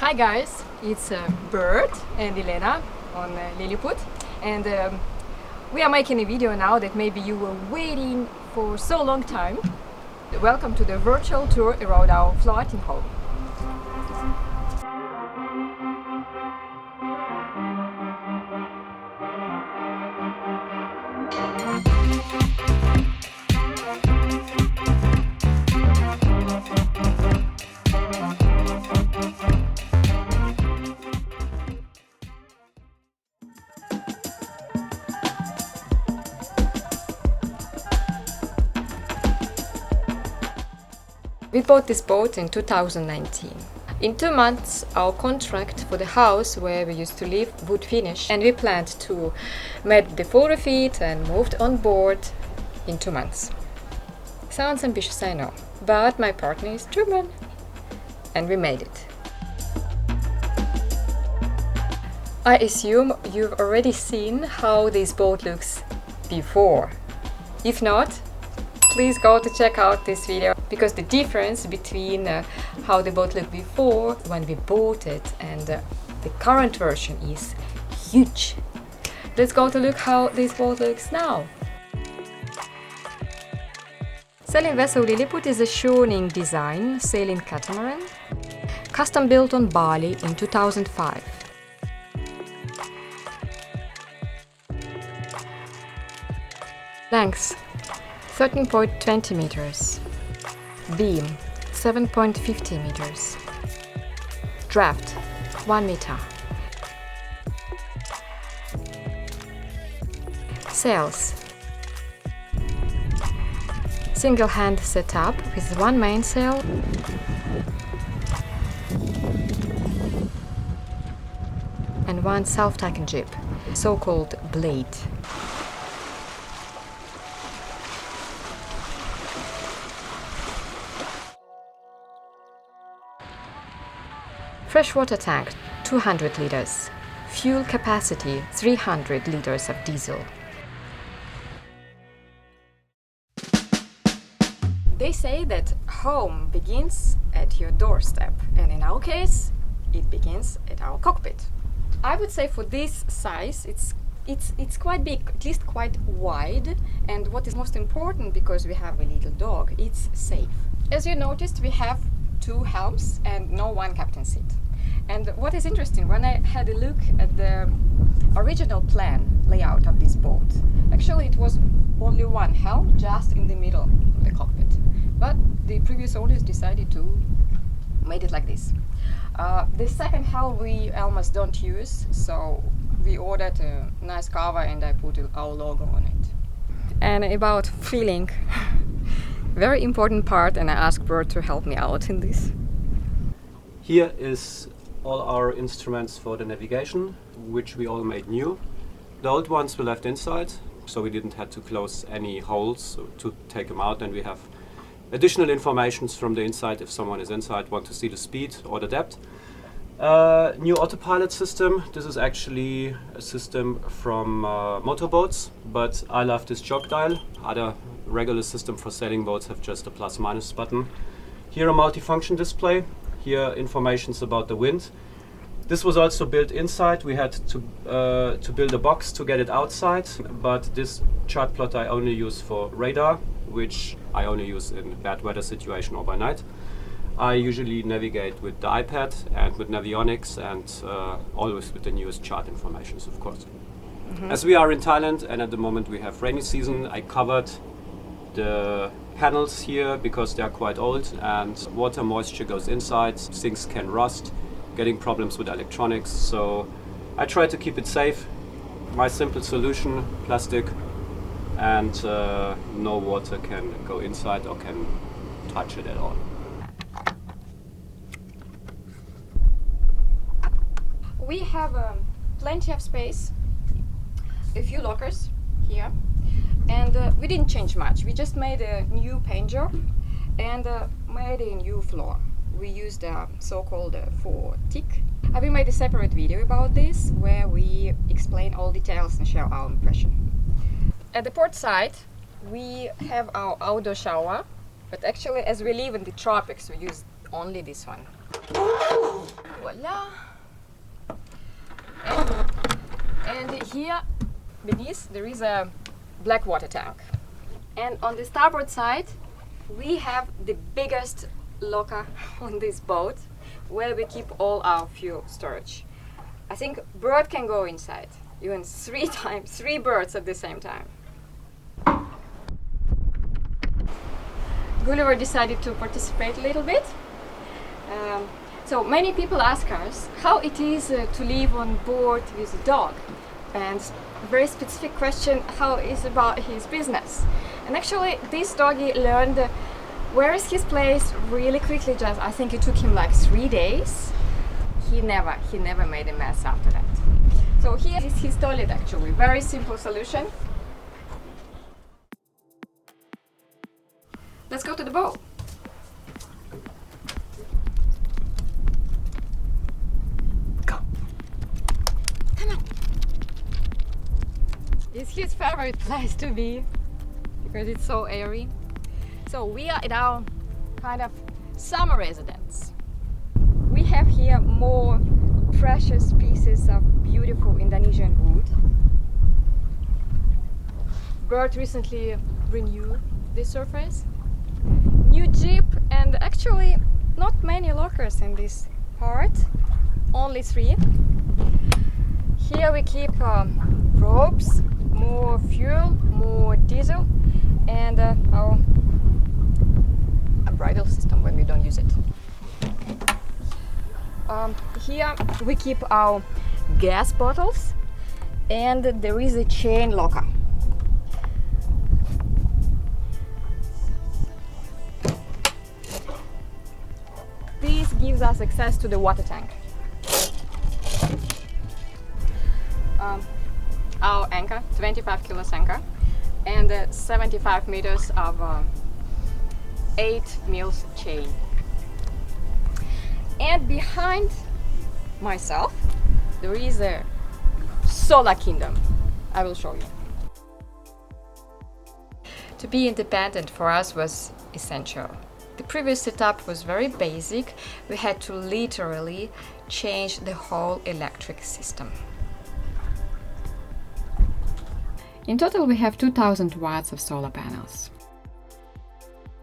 Hi guys, it's Bert and Elena on Lilliput, and we are making a video now that maybe you were waiting for so long time. Welcome to the virtual tour around our floating home. We bought this boat in 2019. In 2 months, our contract for the house where we used to live would finish, and we planned to make the full refit and moved on board in 2 months. Sounds ambitious, I know, but my partner is German, and we made it. I assume you've already seen how this boat looks before. If not, please go to check out this video, because the difference between how the boat looked before when we bought it and the current version is huge. Let's go to look how this boat looks now. Sailing vessel Lilliput is a Schoening design sailing catamaran, custom built on Bali in 2005. Length 13.20 meters. Beam 7.50 meters. Draft 1 meter. Sails. Single hand setup with one mainsail and one self-tacken jib, so-called blade. Freshwater tank 200 liters. Fuel capacity 300 liters of diesel. They say that home begins at your doorstep, and in our case, it begins at our cockpit. I would say for this size, it's quite big, at least quite wide, and what is most important, because we have a little dog, it's safe. As you noticed, we have 2 helms and no one captain seat. And what is interesting, when I had a look at the original plan layout of this boat, actually it was only one helm just in the middle of the cockpit. But the previous owners decided to make it like this. The second helm we almost don't use, so we ordered a nice cover and I put our logo on it. And about feeling, very important part, and I asked Bert to help me out in this. Here is all our instruments for the navigation, which we all made new. The old ones we left inside, so we didn't have to close any holes to take them out, and we have additional informations from the inside if someone is inside, want to see the speed or the depth. New autopilot system. This is actually a system from motorboats, but I love this jog dial. Other regular system for sailing boats have just a plus-minus button. Here a multifunction display. Here informations about the wind. This was also built inside. We had to build a box to get it outside, but this chart plot I only use for radar, which I only use in bad weather situation or by night. I usually navigate with the iPad and with Navionics, and always with the newest chart informations, of course. As we are in Thailand and at the moment we have rainy season, I covered the panels here because they are quite old and water moisture goes inside, things can rust, getting problems with electronics, so I try to keep it safe. My simple solution, plastic, and no water can go inside or can touch it at all. We have plenty of space, a few lockers here. And we didn't change much. We just made a new paint job and made a new floor. We used a so-called 4-tick. We made a separate video about this where we explain all details and share our impression. At the port side, we have our outdoor shower, but actually as we live in the tropics, we use only this one. Voila! here beneath there is a black water tank. And on the starboard side, we have the biggest locker on this boat where we keep all our fuel storage. I think bird can go inside, even 3 birds at the same time. Gulliver decided to participate a little bit. So many people ask us how it is to live on board with a dog. And very specific question, how is about his business? And actually this doggy learned where is his place really quickly. Just I think it took him like 3 days. He never made a mess after that. So here is his toilet actually. Very simple solution. Let's go to the boat. Go. Come on. It's his favorite place to be because it's so airy. So we are in our kind of summer residence. We have here more precious pieces of beautiful Indonesian wood. Bert recently renewed the surface. New jeep, and actually not many lockers in this part, only 3. Here we keep ropes, more fuel, more diesel, and our bridle system when we don't use it. Here we keep our gas bottles, and there is a chain locker. This gives us access to the water tank. Our anchor, 25 kilos anchor, and 75 meters of 8 mils chain. And behind myself, there is a solar kingdom. I will show you. To be independent for us was essential. The previous setup was very basic. We had to literally change the whole electric system. In total, we have 2000 watts of solar panels.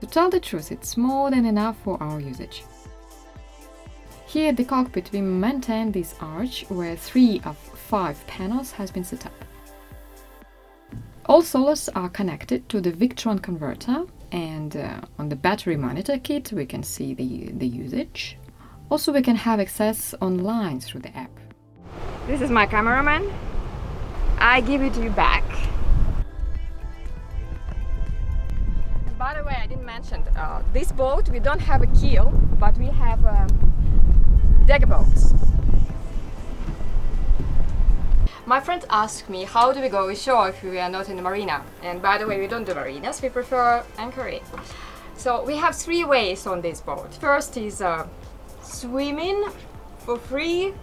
To tell the truth, it's more than enough for our usage. Here at the cockpit, we maintain this arch where 3 of 5 panels has been set up. All solars are connected to the Victron converter, and on the battery monitor kit we can see the usage. Also, we can have access online through the app. This is my cameraman. I give it to you back. By the way, I didn't mention this boat. We don't have a keel, but we have deck boats. My friend asked me how do we go ashore if we are not in the marina. And by the way, we don't do marinas, we prefer anchoring. So we have 3 ways on this boat. First is swimming for free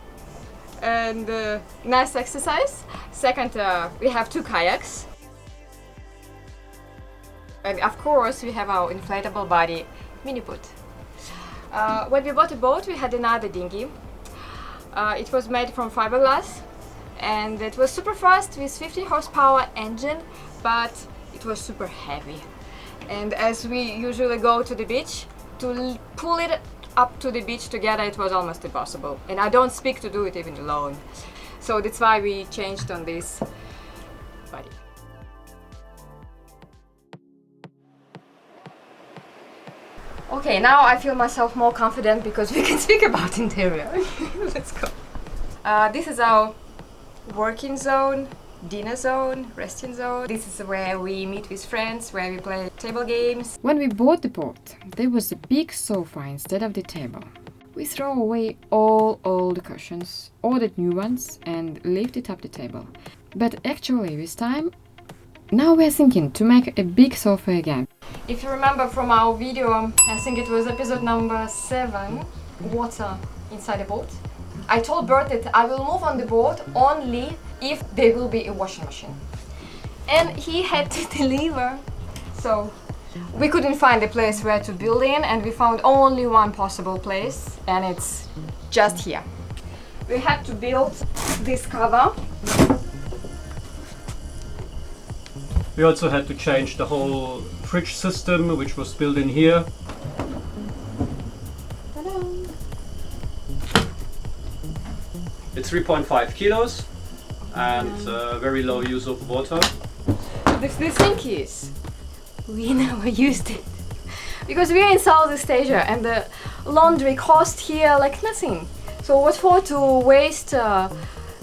and nice exercise. Second, we have 2 kayaks. And of course, we have our inflatable body mini boat. When we bought a boat, we had another dinghy. It was made from fiberglass, and it was super fast with 50 horsepower engine, but it was super heavy. And as we usually go to the beach, to pull it up to the beach together, it was almost impossible. And I don't speak to do it even alone. So that's why we changed on this body. Okay, now I feel myself more confident because we can speak about interior. Let's go. This is our working zone, dinner zone, resting zone. This is where we meet with friends, where we play table games. When we bought the boat, there was a big sofa instead of the table. We throw away all old cushions, ordered new ones, and lifted up the table. But actually, with time, now we're thinking to make a big sofa again. If you remember from our video, I think it was episode number 7, water inside the boat. I told Bert that I will move on the boat only if there will be a washing machine. And he had to deliver. So we couldn't find a place where to build in, and we found only one possible place, and it's just here. We had to build this cover We also had to change the whole fridge system, which was built in here. It's 3.5 kilos and very low use of water. The thing is, we never used it because we're in Southeast Asia and the laundry cost here like nothing. So what for to waste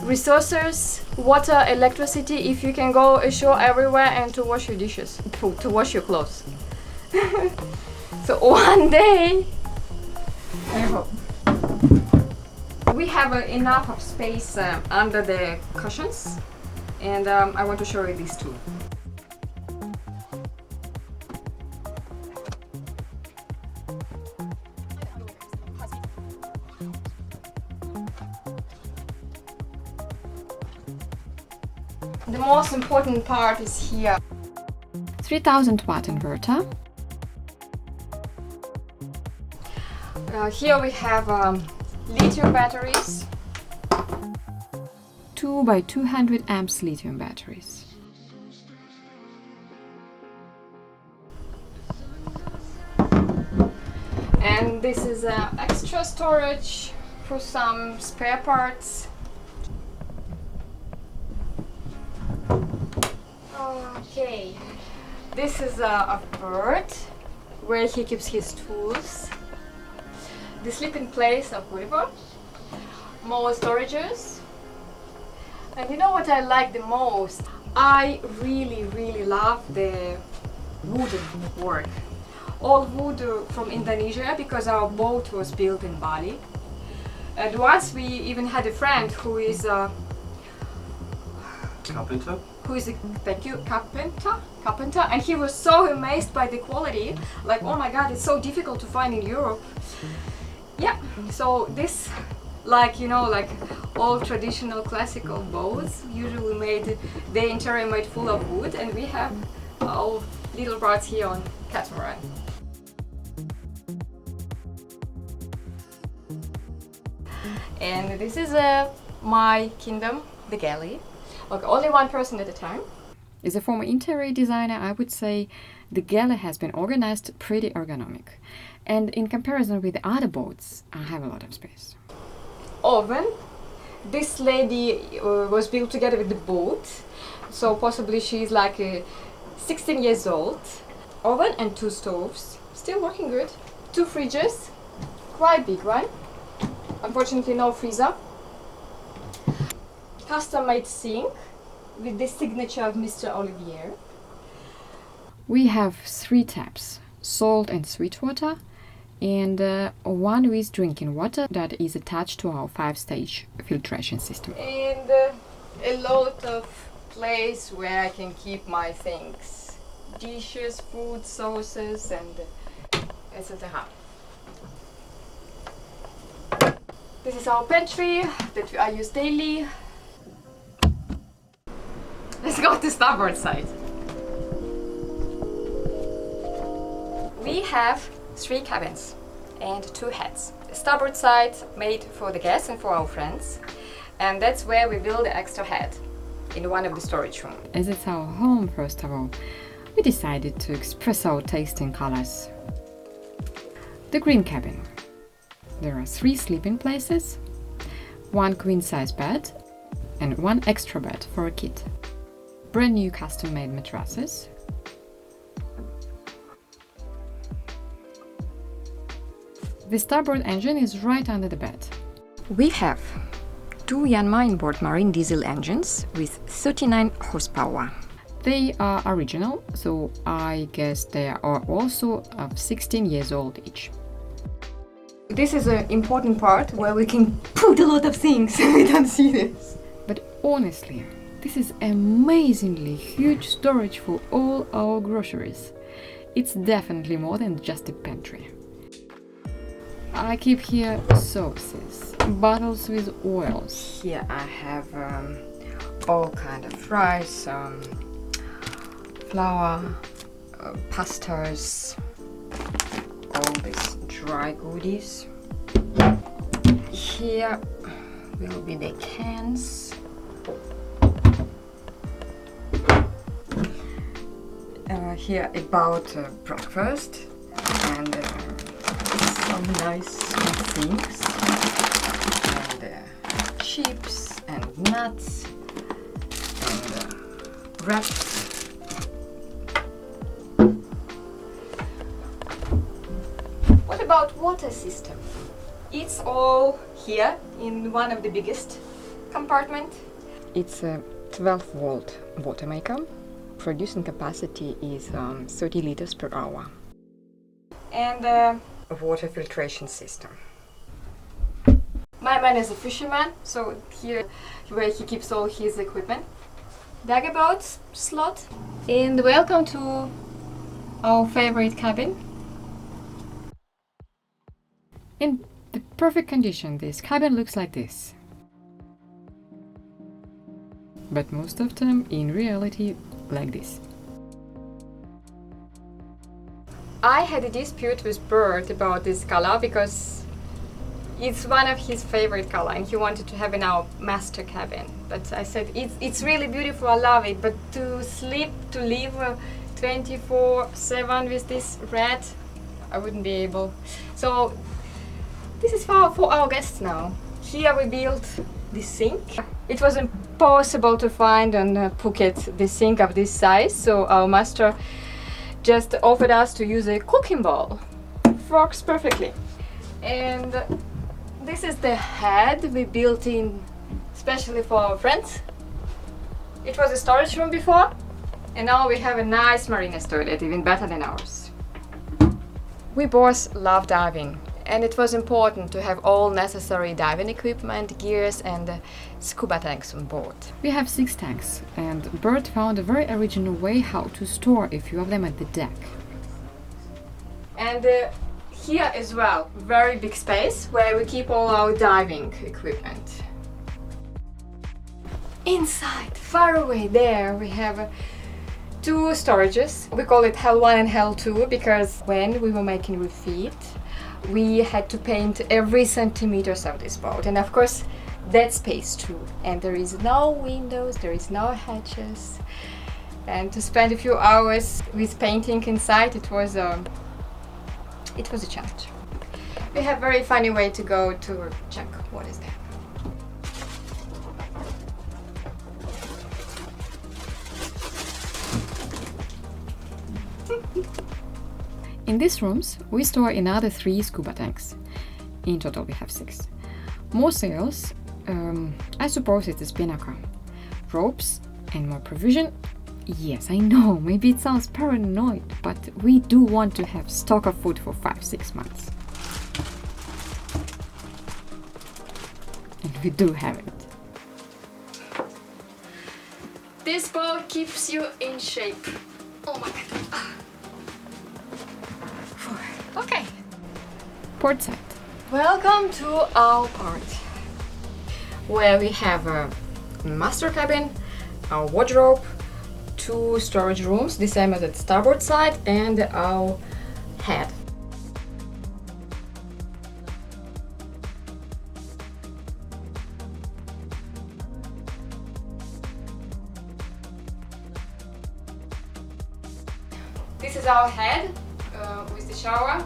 resources, water, electricity if you can go ashore everywhere and to wash your dishes, to wash your clothes. So one day, I hope. We have enough of space under the cushions, and I want to show you these two. The most important part is here. 3000 watt inverter. Here we have lithium batteries. 2 by 200 amps lithium batteries. And this is extra storage for some spare parts. Okay, this is a bird where he keeps his tools. The sleeping place of Gulliver. More storages. And you know what I like the most? I really love the wooden work. All wood from Indonesia because our boat was built in Bali. And once we even had a friend who is a Carpenter. thank you, carpenter, and he was so amazed by the quality, like, oh my god, it's so difficult to find in Europe. Yeah, so this, like, you know, like all traditional classical boats usually made, the interior made full of wood, and we have our little parts here on catamaran. And this is my kingdom, the galley. Okay, only one person at a time. As a former interior designer, I would say the galley has been organized pretty ergonomic. And in comparison with the other boats, I have a lot of space. Oven. This lady was built together with the boat, so possibly she's like 16 years old. Oven and 2 stoves, still working good. 2 fridges, quite big one. Unfortunately, no freezer. Custom-made sink with the signature of Mr. Olivier. We have 3 taps, salt and sweet water, and one with drinking water that is attached to our 5-stage filtration system. And a lot of place where I can keep my things. Dishes, food, sauces, and etc. This is our pantry that I use daily. Let's go to starboard side. We have 3 cabins and 2 heads. The starboard side made for the guests and for our friends, and that's where we build the extra head in one of the storage rooms. As it's our home, first of all, we decided to express our taste in colors. The green cabin. There are 3 sleeping places, 1 queen-size bed, and 1 extra bed for a kid. Brand new custom-made mattresses. The starboard engine is right under the bed. We have 2 Yanmar inboard marine diesel engines with 39 horsepower. They are original, so I guess they are also of 16 years old each. This is an important part where we can put a lot of things. We don't see this. But honestly, this is amazingly huge storage for all our groceries. It's definitely more than just a pantry. I keep here sauces, bottles with oils. Here I have all kind of rice, flour, pastas, all these dry goodies. Here will be the cans. here about breakfast and some nice things and chips and nuts and wraps. What about water system? It's all here in one of the biggest compartment. It's a 12-volt water maker. Producing capacity is 30 liters per hour. And a water filtration system. My man is a fisherman, so here where he keeps all his equipment. Daggerboat slot. And welcome to our favorite cabin. In the perfect condition, this cabin looks like this. But most of them, in reality, like this. I had a dispute with Bert about this color because it's one of his favorite color and he wanted to have in our master cabin. But I said, it's really beautiful, I love it, but to sleep, to live 24/7 with this red, I wouldn't be able. So this is for our guests now. Here we built this sink. It was impossible to find on Phuket the sink of this size, so our master just offered us to use a cooking bowl. Works perfectly. And this is the head we built in especially for our friends. It was a storage room before, and now we have a nice Marinas toilet, even better than ours. We both love diving, and it was important to have all necessary diving equipment, gears and scuba tanks on board. We have 6 tanks, and Bert found a very original way how to store a few of them at the deck. And here as well, very big space where we keep all our diving equipment. Inside, far away there, we have 2 storages. We call it Hell 1 and Hell 2 because when we were making refit, we had to paint every centimeters of this boat, and of course that space too. And there is no windows, there is no hatches, and to spend a few hours with painting inside, it was a challenge. We have very funny way to go to check what is there. In these rooms, we store another 3 scuba tanks. In total, we have 6. More sails, I suppose it is Spinnaker. Ropes and more provision. Yes, I know, maybe it sounds paranoid, but we do want to have stock of food for 5-6 months. And we do have it. This boat keeps you in shape. Oh my god. Okay. Port side. Welcome to our port, where we have a master cabin, our wardrobe, 2 storage rooms, the same as at starboard side, and our head. This is our head with the shower.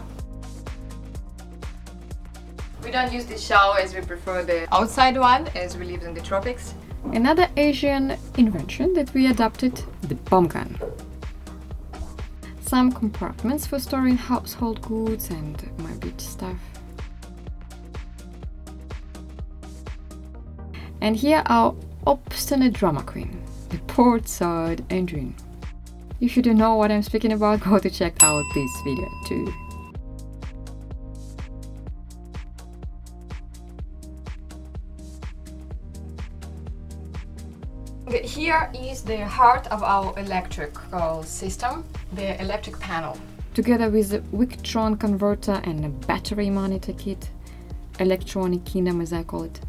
We don't use this shower as we prefer the outside one, as we live in the tropics. Another Asian invention that we adopted, the bomb gun. Some compartments for storing household goods and my beach stuff. And here our obstinate drama queen, the port side engine. If you don't know what I'm speaking about, go to check out this video too. Here is the heart of our electrical system, the electric panel. Together with a Victron converter and a battery monitor kit, electronic kingdom as I call it.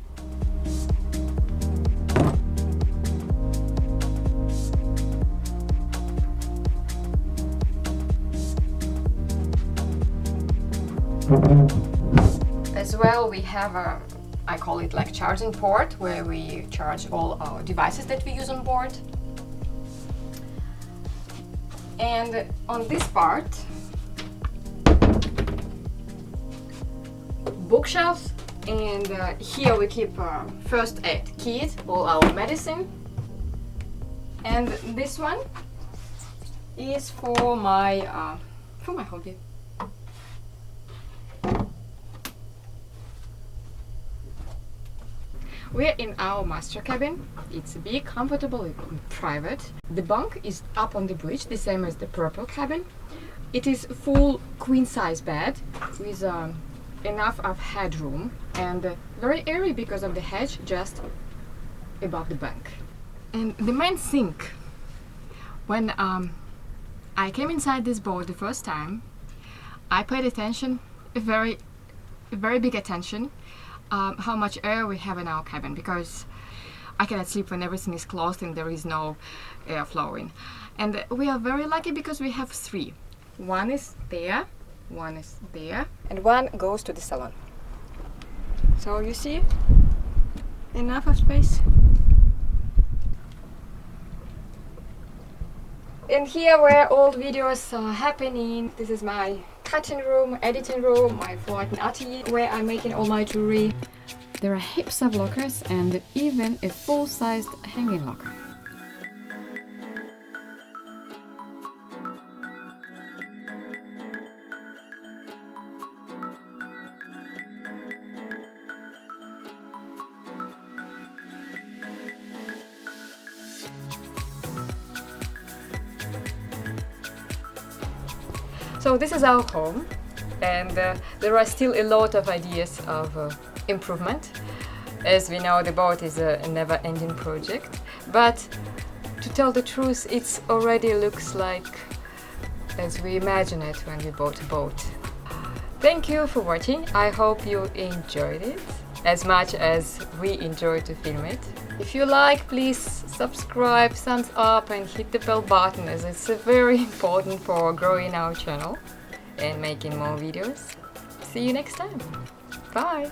As well, we have a, I call it like charging port, where we charge all our devices that we use on board. And on this part, bookshelves, and here we keep first aid kit, all our medicine. And this one is for my hobby. We're in our master cabin. It's big, comfortable, and private. The bunk is up on the bridge, the same as the purple cabin. It is full queen-size bed with enough of headroom and very airy because of the hedge just above the bunk. And the main thing, when I came inside this boat the first time, I paid attention, a very big attention, how much air we have in our cabin, because I cannot sleep when everything is closed and there is no air flowing. And we are very lucky because we have three. One is there, one is there, and one goes to the salon. So you see, enough of space. And here where all videos are happening, this is my cutting room, editing room, my Forten atelier where I'm making all my jewelry. There are heaps of lockers and even a full-sized hanging locker. So this is our home, and there are still a lot of ideas of improvement. As we know, the boat is a never-ending project, but to tell the truth, it already looks like as we imagine it when we bought a boat. Thank you for watching. I hope you enjoyed it as much as we enjoyed to film it. If you like, please subscribe, thumbs up and hit the bell button, as it's very important for growing our channel and making more videos. See you next time. Bye!